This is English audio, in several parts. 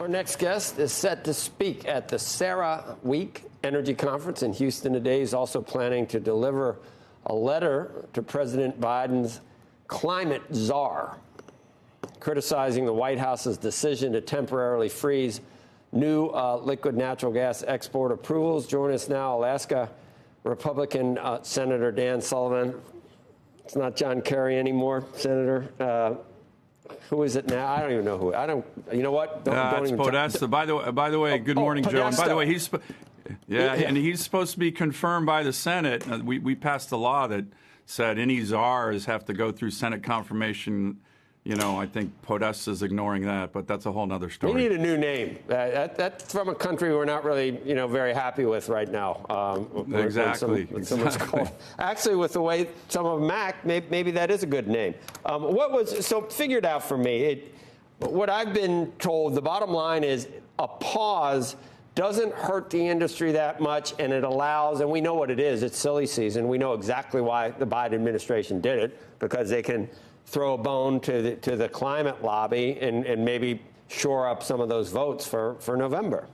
Our next guest is set to speak at the Sarah Week Energy Conference in Houston today. He's also planning to deliver a letter to President Biden's climate czar, criticizing the White House's decision to temporarily freeze new liquid natural gas export approvals. Join us now, Alaska Republican Senator Dan Sullivan. It's not John Kerry anymore, Senator. Who is it now? I don't even know who. I don't. You know what? It's Podesta. By the way, good morning, Podesta. Joe. And by the way, and he's supposed to be confirmed by the Senate. We passed a law that said any czars have to go through Senate confirmation. You know, I think Podesta's ignoring that, but that's a whole other story. We need a new name. That's from a country we're not really, very happy with right now. Exactly. Actually, with the way some of them act, maybe that is a good name. Figure it out for me. What I've been told, the bottom line is a pause doesn't hurt the industry that much, and it allows, and we know what it is, it's silly season. We know exactly why the Biden administration did it, because they can throw a bone to the climate lobby and maybe shore up some of those votes for November.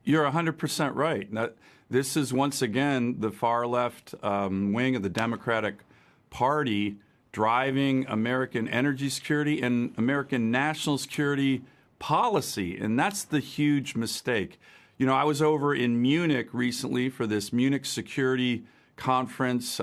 You're 100% right. Now, this is once again the far left wing of the Democratic Party driving American energy security and American national security policy, and that's the huge mistake. You know, I was over in Munich recently for this Munich Security Conference,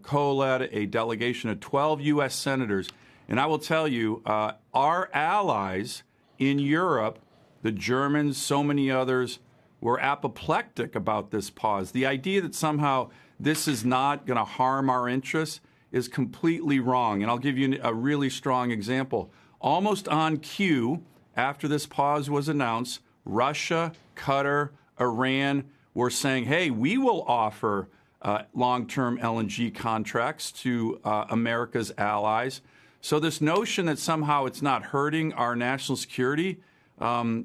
co-led a delegation of 12 U.S. senators. And I will tell you, our allies in Europe, the Germans, so many others, were apoplectic about this pause. The idea that somehow this is not going to harm our interests is completely wrong. And I'll give you a really strong example. Almost on cue, after this pause was announced, Russia, Qatar, Iran were saying, hey, we will offer long-term LNG contracts to America's allies. So this notion that somehow it's not hurting our national security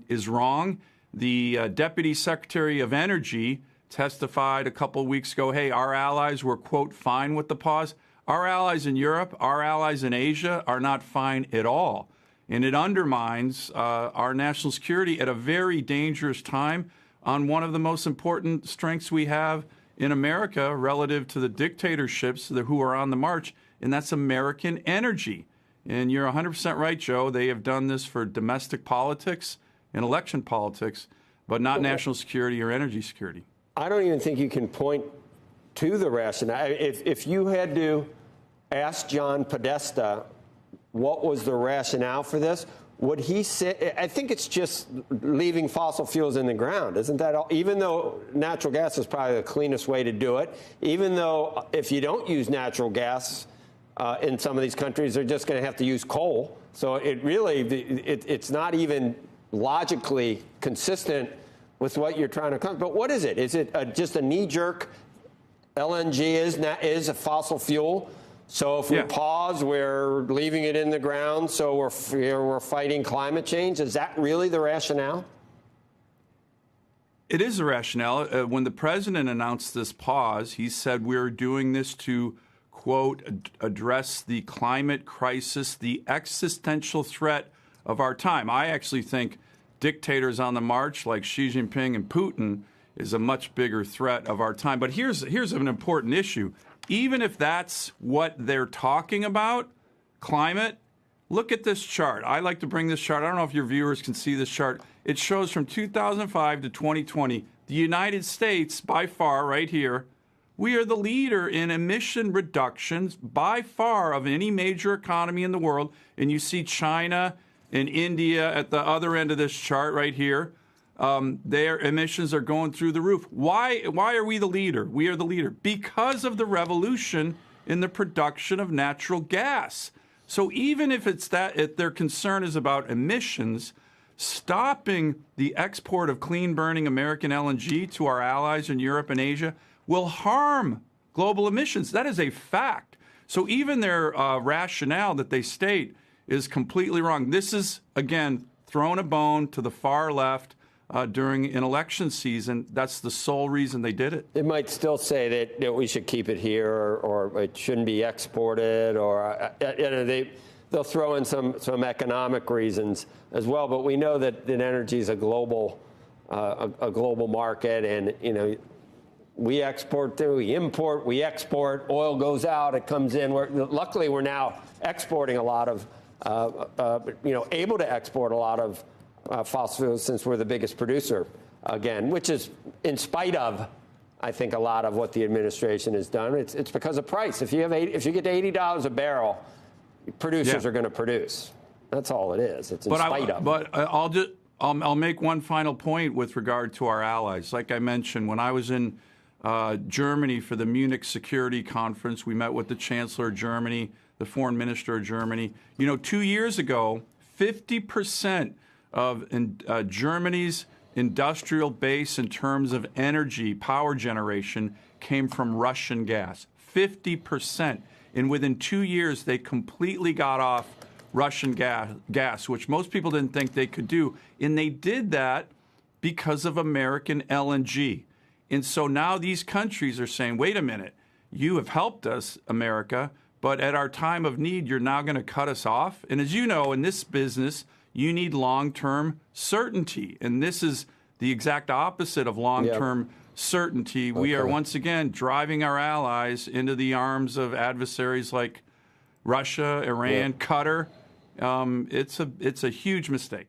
is wrong. The Deputy Secretary of Energy testified a couple of weeks ago, hey, our allies were, quote, fine with the pause. Our allies in Europe, our allies in Asia are not fine at all. And it undermines our national security at a very dangerous time on one of the most important strengths we have in America relative to the dictatorships who are on the march, and that's American energy. And you're 100% right, Joe. They have done this for domestic politics and election politics, but not national security or energy security. I don't even think you can point to the rationale. If you had to ask John Podesta what was the rationale for this, would he say, I think it's just leaving fossil fuels in the ground. Isn't that all? Even though natural gas is probably the cleanest way to do it, even though if you don't use natural gas in some of these countries, they're just going to have to use coal. So it's not even logically consistent with what you're trying to come. But what is it? Is it just a knee-jerk LNG is a fossil fuel? So if we pause, we're leaving it in the ground, so we're fighting climate change. Is that really the rationale? It is the rationale. When the president announced this pause, he said we're doing this to, quote, address the climate crisis, the existential threat of our time. I actually think dictators on the march like Xi Jinping and Putin is a much bigger threat of our time. But here's an important issue. Even if that's what they're talking about, climate, look at this chart. I like to bring this chart. I don't know if your viewers can see this chart. It shows from 2005 to 2020, the United States, by far, right here, we are the leader in emission reductions by far of any major economy in the world. And you see China and India at the other end of this chart right here. Their emissions are going through the roof. Why are we the leader? We are the leader because of the revolution in the production of natural gas. So even if if their concern is about emissions, stopping the export of clean-burning American LNG to our allies in Europe and Asia will harm global emissions. That is a fact. So even their rationale that they state is completely wrong. This is, again, throwing a bone to the far left during an election season. That's the sole reason they did it. It might still say that we should keep it here or it shouldn't be exported or the they'll throw in some economic reasons as well. But we know that energy is a global market, and we export, we import, we export. Oil goes out, it comes in. Luckily, we're now exporting a lot of, able to export a lot of fossil fuels since we're the biggest producer again, which is in spite of, I think, a lot of what the administration has done. It's because of price. If you get to $80 a barrel, producers are going to produce. That's all it is. It's in spite of. But I'll make one final point with regard to our allies. Like I mentioned, when I was in Germany for the Munich Security Conference, we met with the Chancellor of Germany, the Foreign Minister of Germany. 2 years ago, 50% of Germany's industrial base in terms of energy, power generation, came from Russian gas. 50%. And within 2 years, they completely got off Russian gas, which most people didn't think they could do. And they did that because of American LNG. And so now these countries are saying, wait a minute, you have helped us, America, but at our time of need, you're now going to cut us off. And as you know, in this business, you need long-term certainty. And this is the exact opposite of long-term certainty. Okay. We are once again driving our allies into the arms of adversaries like Russia, Iran, Qatar. It's a huge mistake.